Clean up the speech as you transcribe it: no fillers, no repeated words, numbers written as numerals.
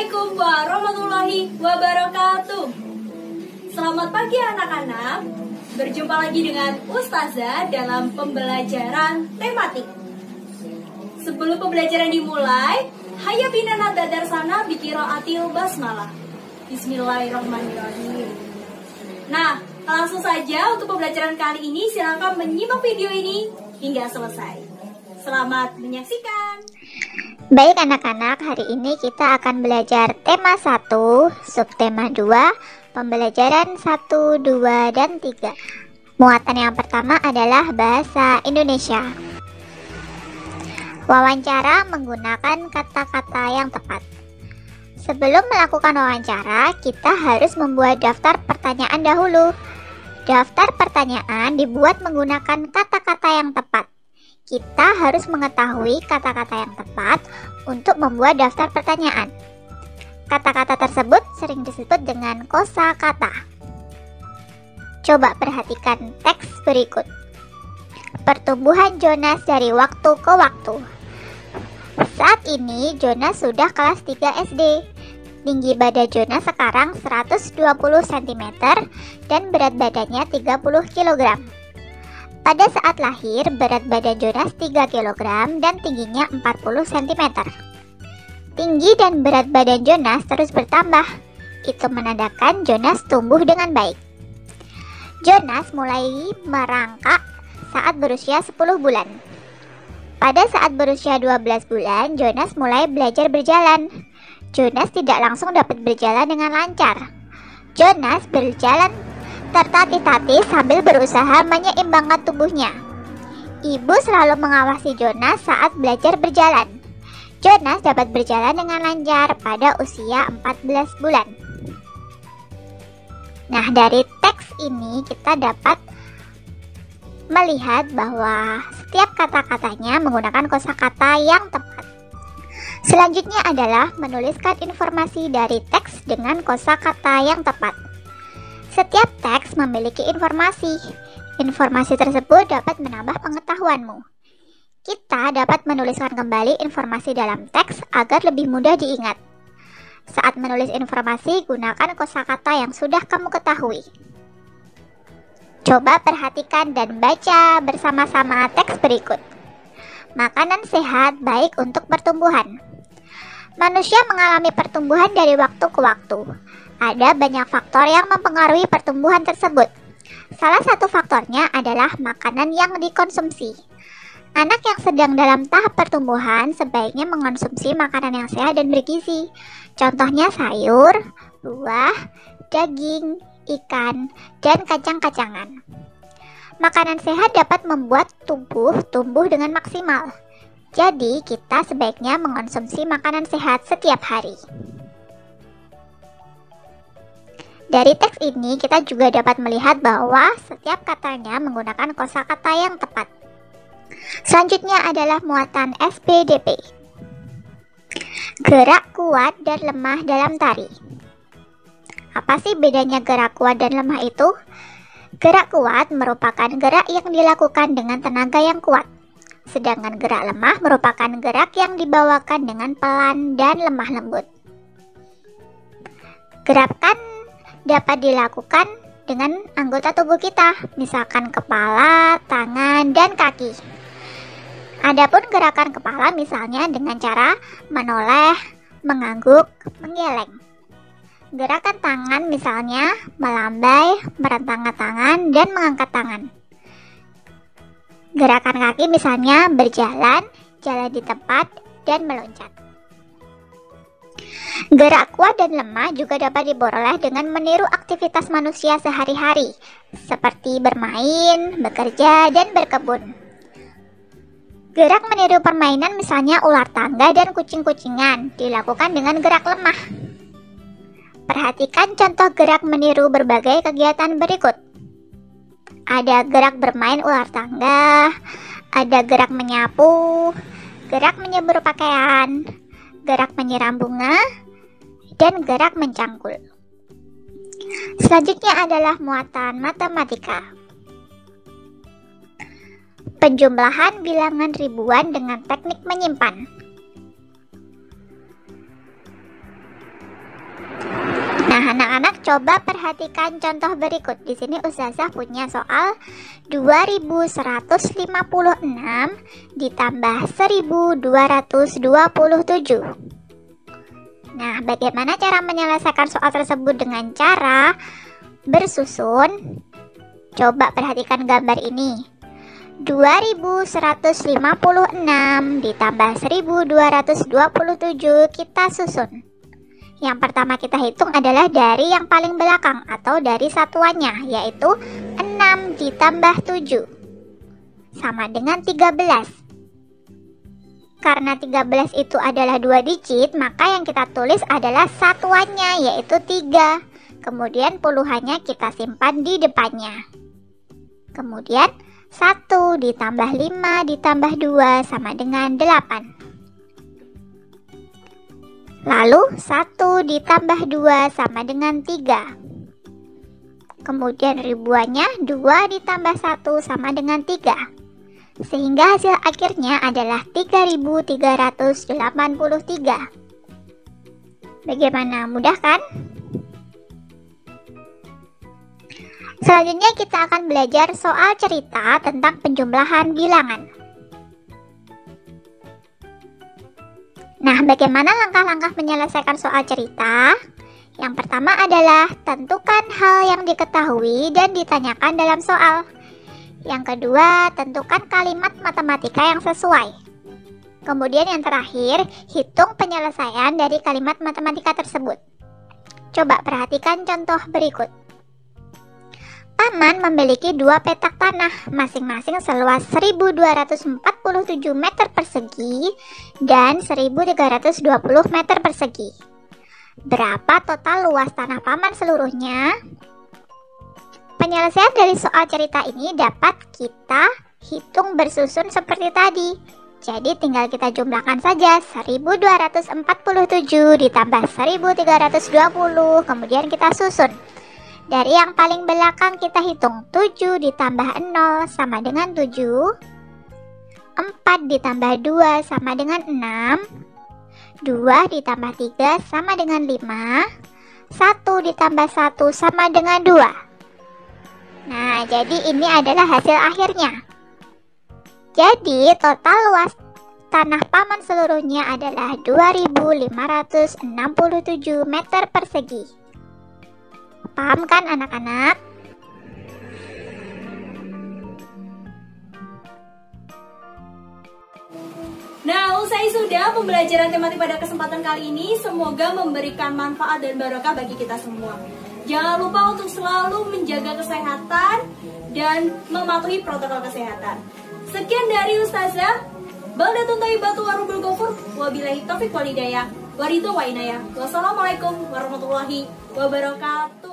Assalamualaikum warahmatullahi wabarakatuh. Selamat pagi anak-anak. Berjumpa lagi dengan Ustazah dalam pembelajaran tematik. Sebelum pembelajaran dimulai, hayya bina nadadar sana bikiraatil basmalah. Bismillahirrahmanirrahim. Nah, langsung saja untuk pembelajaran kali ini silakan menyimak video ini hingga selesai. Selamat menyaksikan. Baik anak-anak, hari ini kita akan belajar tema 1, subtema 2, pembelajaran 1, 2, dan 3. Muatan yang pertama adalah bahasa Indonesia. Wawancara menggunakan kata-kata yang tepat. Sebelum melakukan wawancara, kita harus membuat daftar pertanyaan dahulu. Daftar pertanyaan dibuat menggunakan kata-kata yang tepat. Kita harus mengetahui kata-kata yang tepat untuk membuat daftar pertanyaan. Kata-kata tersebut sering disebut dengan kosakata. Coba perhatikan teks berikut. Pertumbuhan Jonas dari waktu ke waktu. Saat ini Jonas sudah kelas 3 SD. Tinggi badan Jonas sekarang 120 cm dan berat badannya 30 kg. Pada saat lahir, berat badan Jonas 3 kg dan tingginya 40 cm. Tinggi dan berat badan Jonas terus bertambah. Itu menandakan Jonas tumbuh dengan baik. Jonas mulai merangkak saat berusia 10 bulan. Pada saat berusia 12 bulan, Jonas mulai belajar berjalan. Jonas tidak langsung dapat berjalan dengan lancar. Jonas berjalan tertatih-tatih sambil berusaha menyeimbangkan tubuhnya. Ibu selalu mengawasi Jonas saat belajar berjalan. Jonas dapat berjalan dengan lancar pada usia 14 bulan. Nah, dari teks ini kita dapat melihat bahwa setiap kata-katanya menggunakan kosakata yang tepat. Selanjutnya adalah menuliskan informasi dari teks dengan kosakata yang tepat. Setiap teks memiliki informasi. Informasi tersebut dapat menambah pengetahuanmu. Kita dapat menuliskan kembali informasi dalam teks agar lebih mudah diingat. Saat menulis informasi, gunakan kosakata yang sudah kamu ketahui. Coba perhatikan dan baca bersama-sama teks berikut. Makanan sehat baik untuk pertumbuhan. Manusia mengalami pertumbuhan dari waktu ke waktu. Ada banyak faktor yang mempengaruhi pertumbuhan tersebut. Salah satu faktornya adalah makanan yang dikonsumsi. Anak yang sedang dalam tahap pertumbuhan sebaiknya mengonsumsi makanan yang sehat dan bergizi. Contohnya sayur, buah, daging, ikan, dan kacang-kacangan. Makanan sehat dapat membuat tubuh tumbuh dengan maksimal. Jadi, kita sebaiknya mengonsumsi makanan sehat setiap hari. Dari teks ini kita juga dapat melihat bahwa setiap katanya menggunakan kosakata yang tepat. Selanjutnya adalah muatan SPDP. Gerak kuat dan lemah dalam tari. Apa sih bedanya gerak kuat dan lemah itu? Gerak kuat merupakan gerak yang dilakukan dengan tenaga yang kuat. Sedangkan gerak lemah merupakan gerak yang dibawakan dengan pelan dan lemah lembut. Gerakan dapat dilakukan dengan anggota tubuh kita, misalkan kepala, tangan, dan kaki. Adapun gerakan kepala misalnya dengan cara menoleh, mengangguk, menggeleng. Gerakan tangan misalnya melambai, merentangkan tangan, dan mengangkat tangan. Gerakan kaki misalnya berjalan, jalan di tempat, dan meloncat. Gerak kuat dan lemah juga dapat diperoleh dengan meniru aktivitas manusia sehari-hari, seperti bermain, bekerja, dan berkebun. Gerak meniru permainan misalnya ular tangga dan kucing-kucingan dilakukan dengan gerak lemah. Perhatikan contoh gerak meniru berbagai kegiatan berikut. Ada gerak bermain ular tangga, ada gerak menyapu, gerak menyebur pakaian, gerak menyiram bunga, dan gerak mencangkul. Selanjutnya adalah muatan matematika. Penjumlahan bilangan ribuan dengan teknik menyimpan. Nah, anak-anak coba perhatikan contoh berikut. Di sini Ustazah punya soal 2156 ditambah 1227. Nah, bagaimana cara menyelesaikan soal tersebut dengan cara bersusun? Coba perhatikan gambar ini. 2156 ditambah 1227 kita susun. Yang pertama kita hitung adalah dari yang paling belakang atau dari satuannya, yaitu 6 ditambah 7 sama dengan 13. Karena 13 itu adalah 2 digit, maka yang kita tulis adalah satuannya, yaitu 3. Kemudian puluhannya kita simpan di depannya. Kemudian 1 ditambah 5 ditambah 2 sama dengan 8. Lalu 1 ditambah 2 sama dengan 3. Kemudian ribuannya 2 ditambah 1 sama dengan 3. Sehingga hasil akhirnya adalah 3383. Bagaimana, mudah kan? Selanjutnya kita akan belajar soal cerita tentang penjumlahan bilangan. Nah, bagaimana langkah-langkah menyelesaikan soal cerita? Yang pertama adalah tentukan hal yang diketahui dan ditanyakan dalam soal. Yang kedua, tentukan kalimat matematika yang sesuai. Kemudian yang terakhir, hitung penyelesaian dari kalimat matematika tersebut. Coba perhatikan contoh berikut. Paman memiliki 2 petak tanah, masing-masing seluas 1247 meter persegi dan 1320 meter persegi. Berapa total luas tanah Paman seluruhnya? Penyelesaian dari soal cerita ini dapat kita hitung bersusun seperti tadi. Jadi tinggal kita jumlahkan saja 1247 ditambah 1320, kemudian kita susun. Dari yang paling belakang kita hitung 7 ditambah 0 sama dengan 7, 4 ditambah 2 sama dengan 6, 2 ditambah 3 sama dengan 5, 1 ditambah 1 sama dengan 2. Nah, jadi ini adalah hasil akhirnya. Jadi total luas tanah Paman seluruhnya adalah 2567 meter persegi. Paham kan anak-anak? Nah, usai sudah pembelajaran tematik pada kesempatan kali ini. Semoga memberikan manfaat dan barokah bagi kita semua. Jangan lupa untuk selalu menjaga kesehatan dan mematuhi protokol kesehatan. Sekian dari Ustazah. Baldatun Thayyibatu Warubul Ghafur. Wabillahi taufiq wal hidayah. Waridho wa inayah. Wassalamualaikum warahmatullahi wabarakatuh.